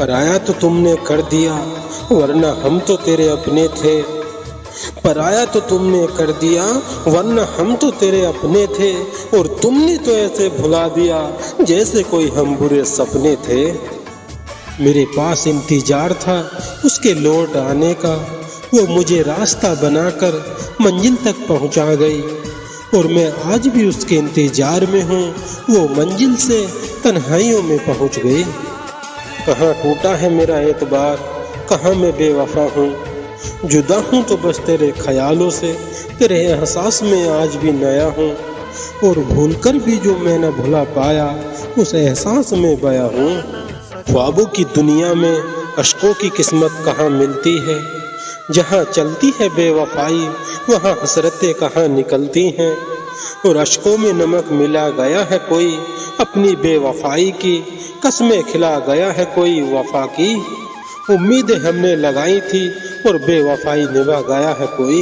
पराया तो तुमने कर दिया, वरना हम तो तेरे अपने थे। पराया तो तुमने कर दिया, वरना हम तो तेरे अपने थे। और तुमने तो ऐसे भुला दिया जैसे कोई हम बुरे सपने थे। मेरे पास इंतजार था उसके लौट आने का, वो मुझे रास्ता बनाकर मंजिल तक पहुंचा गई। और मैं आज भी उसके इंतजार में हूँ, वो मंजिल से तन्हाइयों में पहुंच गई। कहाँ टूटा है मेरा एतबार, कहाँ मैं बेवफा हूँ। जुदा हूँ तो बस तेरे ख्यालों से, तेरे एहसास में आज भी नया हूँ। और भूलकर भी जो मैं न भुला पाया, उस एहसास में बया हूँ। ख्वाबों की दुनिया में अश्कों की किस्मत कहाँ मिलती है। जहाँ चलती है बेवफाई, वहाँ हसरतें कहाँ निकलती हैं। और अश्कों में नमक मिला गया है कोई अपनी बेवफाई की, कसमें खिला गया है कोई वफा की। उम्मीदें हमने लगाई थी और बेवफाई निभा गया है कोई।